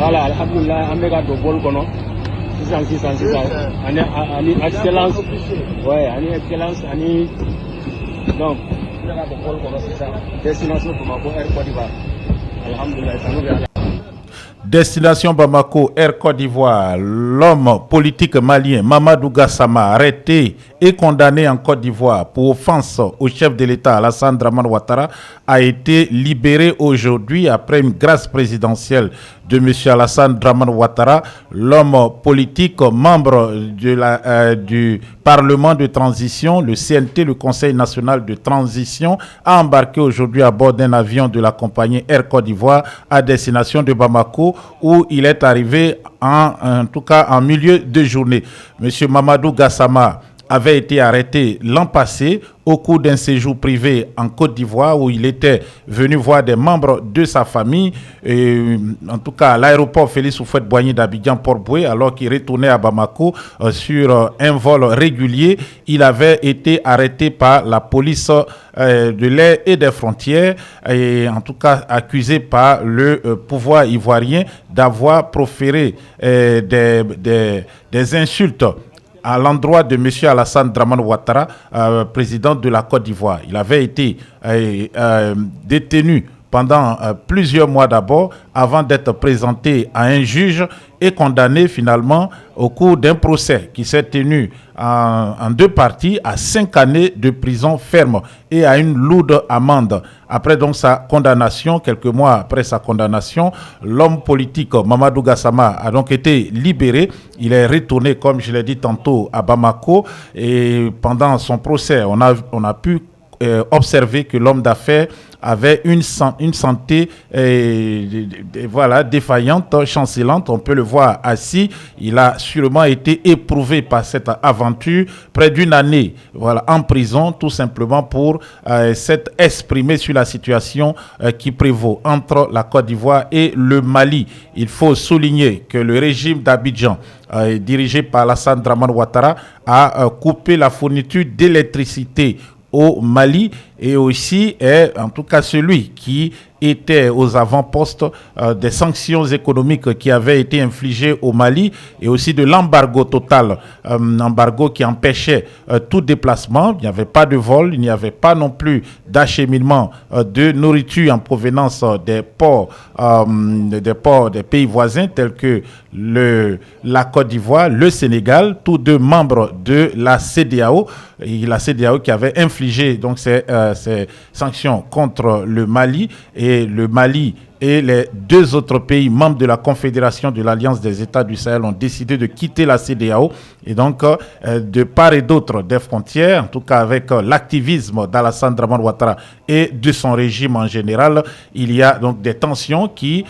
Voilà, alhamdulillah, on a de bol kono. 600. Ani excellence. Ouais, ani excellence, ani. Donc, on a de bol kono, c'est ça. Destination pour ma Air Côte d'Ivoire. Alhamdulillah, ça nous vient. Destination Bamako, Air Côte d'Ivoire, l'homme politique malien Mamadou Gassama, arrêté et condamné en Côte d'Ivoire pour offense au chef de l'État Alassane Dramane Ouattara, a été libéré aujourd'hui après une grâce présidentielle de M. Alassane Dramane Ouattara. L'homme politique, membre du Parlement de transition, le CNT, le Conseil national de transition, a embarqué aujourd'hui à bord d'un avion de la compagnie Air Côte d'Ivoire à destination de Bamako, où il est arrivé en tout cas en milieu de journée. M. Mamadou Gassama avait été arrêté l'an passé au cours d'un séjour privé en Côte d'Ivoire où il était venu voir des membres de sa famille, et, en tout cas à l'aéroport Félix Houphouët-Boigny d'Abidjan Port-Boué, alors qu'il retournait à Bamako sur un vol régulier. Il avait été arrêté par la police de l'air et des frontières, et en tout cas accusé par le pouvoir ivoirien d'avoir proféré des insultes à l'endroit de M. Alassane Dramane Ouattara, président de la Côte d'Ivoire. Il avait été détenu pendant plusieurs mois d'abord, avant d'être présenté à un juge et condamné finalement au cours d'un procès qui s'est tenu en deux parties à 5 années de prison ferme et à une lourde amende. Après donc sa condamnation, quelques mois après sa condamnation, l'homme politique Mamadou Gassama a donc été libéré. Il est retourné, comme je l'ai dit tantôt, à Bamako, et pendant son procès, on a pu observer que l'homme d'affaires avait une santé défaillante, chancelante. On peut le voir assis. Il a sûrement été éprouvé par cette aventure, près d'une année en prison, tout simplement pour s'être exprimé sur la situation qui prévaut entre la Côte d'Ivoire et le Mali. Il faut souligner que le régime d'Abidjan, dirigé par Alassane Dramane Ouattara, a coupé la fourniture d'électricité au Mali, et aussi est en tout cas celui qui était aux avant-postes des sanctions économiques qui avaient été infligées au Mali, et aussi de l'embargo total, un embargo qui empêchait tout déplacement. Il n'y avait pas de vol, il n'y avait pas non plus d'acheminement de nourriture en provenance des ports des pays voisins tels que la Côte d'Ivoire, le Sénégal, tous deux membres de la CEDEAO, et la CEDEAO qui avait infligé donc ces sanctions contre le Mali, et le Mali et les deux autres pays membres de la Confédération de l'Alliance des États du Sahel ont décidé de quitter la CEDEAO, et donc de part et d'autre des frontières, en tout cas avec l'activisme d'Alassane Dramane Ouattara et de son régime en général, il y a donc des tensions qui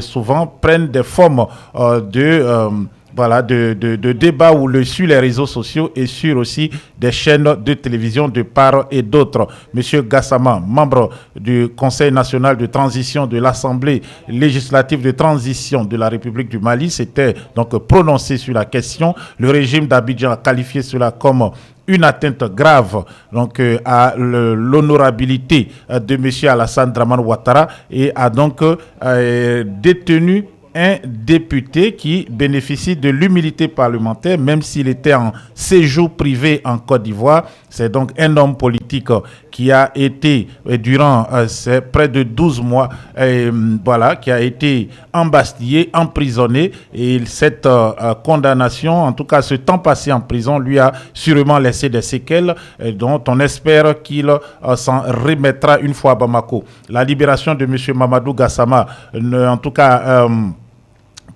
souvent prennent des formes de débats sur les réseaux sociaux et sur aussi des chaînes de télévision de part et d'autre. Monsieur Gassama, membre du Conseil national de transition de l'Assemblée législative de transition de la République du Mali, s'était donc prononcé sur la question. Le régime d'Abidjan a qualifié cela comme une atteinte grave donc à l'honorabilité de monsieur Alassane Dramane Ouattara, et a donc détenu un député qui bénéficie de l'immunité parlementaire, même s'il était en séjour privé en Côte d'Ivoire. C'est donc un homme politique qui a été, durant près de 12 mois, qui a été embastillé, emprisonné. Et cette condamnation, en tout cas ce temps passé en prison, lui a sûrement laissé des séquelles dont on espère qu'il s'en remettra une fois à Bamako. La libération de M. Mamadou Gassama, en tout cas,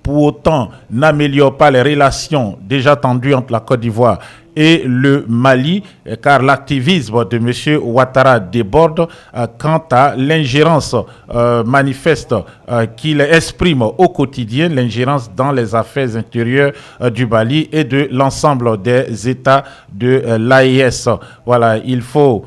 pour autant, n'améliore pas les relations déjà tendues entre la Côte d'Ivoire et le Mali, car l'activisme de M. Ouattara déborde quant à l'ingérence manifeste qu'il exprime au quotidien, l'ingérence dans les affaires intérieures du Mali et de l'ensemble des États de l'AES. Voilà, il faut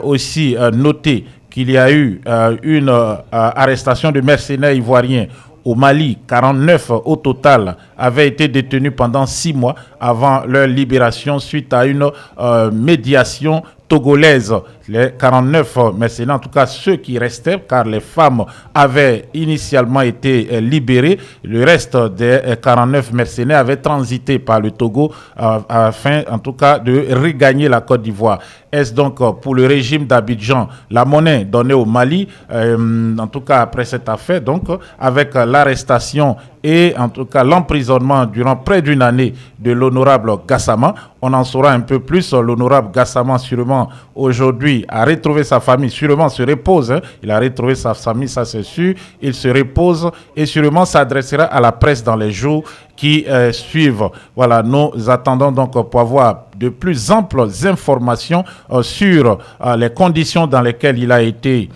aussi noter qu'il y a eu une arrestation de mercenaires ivoiriens au Mali. 49 au total avaient été détenus pendant 6 mois avant leur libération suite à une médiation togolaises, les 49 mercenaires, en tout cas ceux qui restaient, car les femmes avaient initialement été libérées. Le reste des 49 mercenaires avaient transité par le Togo afin, en tout cas, de regagner la Côte d'Ivoire. Est-ce donc pour le régime d'Abidjan la monnaie donnée au Mali, en tout cas après cette affaire, donc avec l'arrestation et en tout cas l'emprisonnement durant près d'une année de l'honorable Gassama? On en saura un peu plus. L'honorable Gassama sûrement aujourd'hui a retrouvé sa famille, sûrement se repose. Il a retrouvé sa famille, ça c'est sûr. Il se repose et sûrement s'adressera à la presse dans les jours qui suivent. Voilà, nous attendons donc pour avoir de plus amples informations sur les conditions dans lesquelles il a été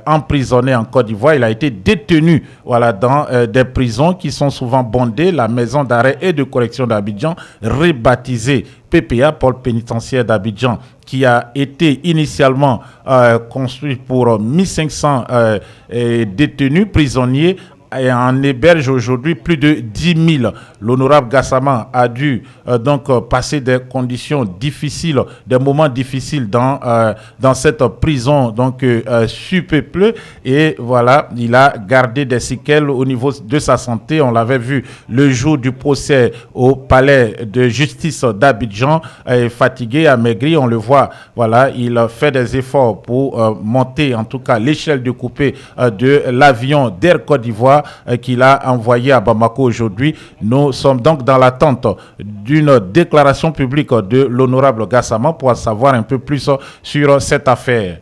emprisonné en Côte d'Ivoire. Il a été détenu dans des prisons qui sont souvent bondées, la maison d'arrêt et de correction d'Abidjan, rebaptisée PPA, pôle pénitentiaire d'Abidjan, qui a été initialement construit pour 1500 détenus, prisonniers, et en héberge aujourd'hui plus de 10 000. L'honorable Gassama a dû donc passer des conditions difficiles, des moments difficiles dans cette prison donc surpeuplée, et voilà, il a gardé des séquelles au niveau de sa santé. On l'avait vu le jour du procès au palais de justice d'Abidjan, fatigué, amaigri, on le voit, voilà, il fait des efforts pour monter en tout cas l'échelle de coupé de l'avion d'Air Côte d'Ivoire qu'il a envoyé à Bamako aujourd'hui. Nous sommes donc dans l'attente d'une déclaration publique de l'honorable Gassama pour en savoir un peu plus sur cette affaire.